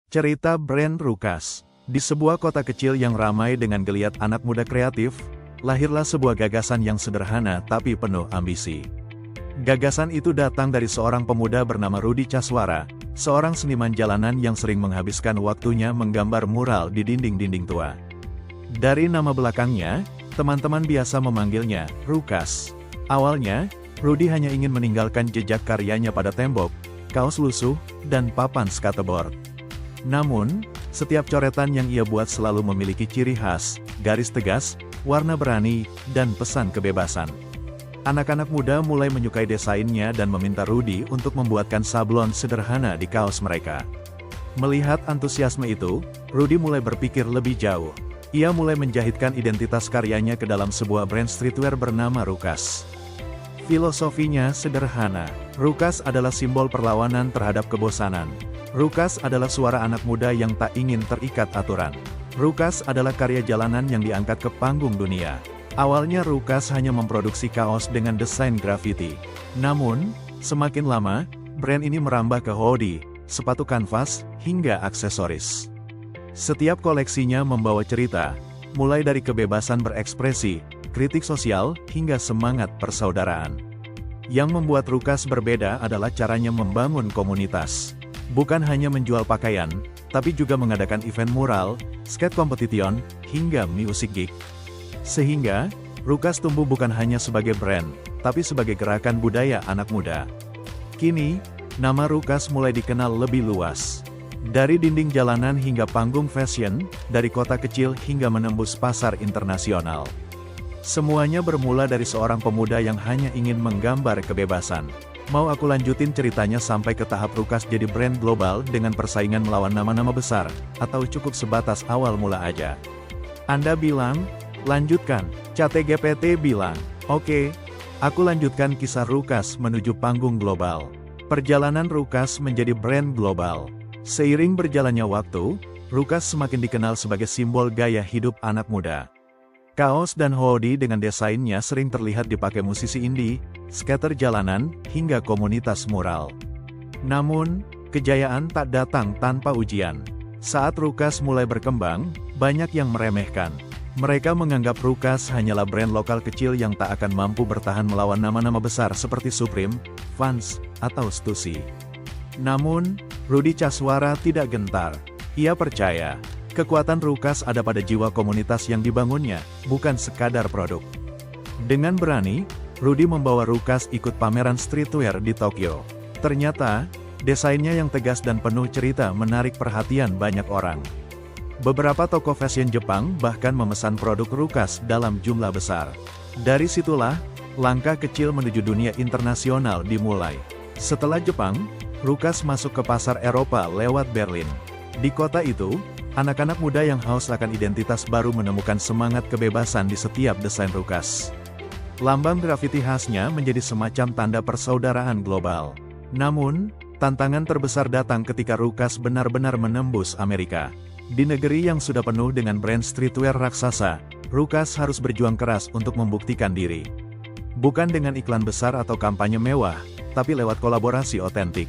Cerita brand Rukas. Di sebuah kota kecil yang ramai dengan geliat anak muda kreatif, lahirlah sebuah gagasan yang sederhana tapi penuh ambisi. Gagasan itu datang dari seorang pemuda bernama Rudi Caswara, seorang seniman jalanan yang sering menghabiskan waktunya menggambar mural di dinding-dinding tua. Dari nama belakangnya, teman-teman biasa memanggilnya Rukas. Awalnya, Rudi hanya ingin meninggalkan jejak karyanya pada tembok, kaos lusuh, dan papan skateboard. Namun, setiap coretan yang ia buat selalu memiliki ciri khas, garis tegas, warna berani, dan pesan kebebasan. Anak-anak muda mulai menyukai desainnya dan meminta Rudi untuk membuatkan sablon sederhana di kaos mereka. Melihat antusiasme itu, Rudi mulai berpikir lebih jauh. Ia mulai menjahitkan identitas karyanya ke dalam sebuah brand streetwear bernama Rukas. Filosofinya sederhana. Rukas adalah simbol perlawanan terhadap kebosanan. Rukas adalah suara anak muda yang tak ingin terikat aturan. Rukas adalah karya jalanan yang diangkat ke panggung dunia. Awalnya Rukas hanya memproduksi kaos dengan desain grafiti. Namun, semakin lama, brand ini merambah ke hoodie, sepatu kanvas, hingga aksesoris. Setiap koleksinya membawa cerita, mulai dari kebebasan berekspresi, kritik sosial, hingga semangat persaudaraan. Yang membuat Rukas berbeda adalah caranya membangun komunitas. Bukan hanya menjual pakaian, tapi juga mengadakan event mural, skate competition, hingga music gig. Sehingga, Rukas tumbuh bukan hanya sebagai brand, tapi sebagai gerakan budaya anak muda. Kini, nama Rukas mulai dikenal lebih luas. Dari dinding jalanan hingga panggung fashion, dari kota kecil hingga menembus pasar internasional. Semuanya bermula dari seorang pemuda yang hanya ingin menggambar kebebasan. Mau aku lanjutin ceritanya sampai ke tahap Rukas jadi brand global dengan persaingan melawan nama-nama besar, atau cukup sebatas awal mula aja? Anda bilang, lanjutkan. ChatGPT bilang, oke, aku lanjutkan kisah Rukas menuju panggung global. Perjalanan Rukas menjadi brand global. Seiring berjalannya waktu, Rukas semakin dikenal sebagai simbol gaya hidup anak muda. Kaos dan hoodie dengan desainnya sering terlihat dipakai musisi indie, skater jalanan, hingga komunitas mural. Namun, kejayaan tak datang tanpa ujian. Saat Rukas mulai berkembang, banyak yang meremehkan. Mereka menganggap Rukas hanyalah brand lokal kecil yang tak akan mampu bertahan melawan nama-nama besar seperti Supreme, Vans, atau Stussy. Namun, Rudi Caswara tidak gentar. Ia percaya, kekuatan Rukas ada pada jiwa komunitas yang dibangunnya, bukan sekadar produk. Dengan berani, Rudi membawa Rukas ikut pameran streetwear di Tokyo. Ternyata, desainnya yang tegas dan penuh cerita menarik perhatian banyak orang. Beberapa toko fashion Jepang bahkan memesan produk Rukas dalam jumlah besar. Dari situlah, langkah kecil menuju dunia internasional dimulai. Setelah Jepang, Rukas masuk ke pasar Eropa lewat Berlin. Di kota itu, anak-anak muda yang haus akan identitas baru menemukan semangat kebebasan di setiap desain Rukas. Lambang grafiti khasnya menjadi semacam tanda persaudaraan global. Namun, tantangan terbesar datang ketika Rukas benar-benar menembus Amerika. Di negeri yang sudah penuh dengan brand streetwear raksasa, Rukas harus berjuang keras untuk membuktikan diri. Bukan dengan iklan besar atau kampanye mewah, tapi lewat kolaborasi otentik.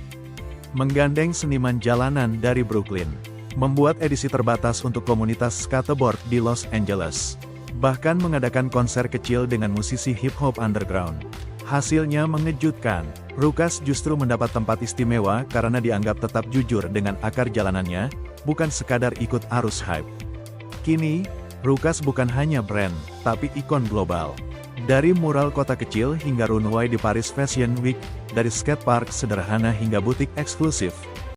Menggandeng seniman jalanan dari Brooklyn. Membuat edisi terbatas untuk komunitas skateboard di Los Angeles. Bahkan mengadakan konser kecil dengan musisi hip-hop underground. Hasilnya mengejutkan. Rukas justru mendapat tempat istimewa karena dianggap tetap jujur dengan akar jalanannya, bukan sekadar ikut arus hype. Kini, Rukas bukan hanya brand, tapi ikon global. Dari mural kota kecil hingga runway di Paris Fashion Week, dari skatepark sederhana hingga butik eksklusif,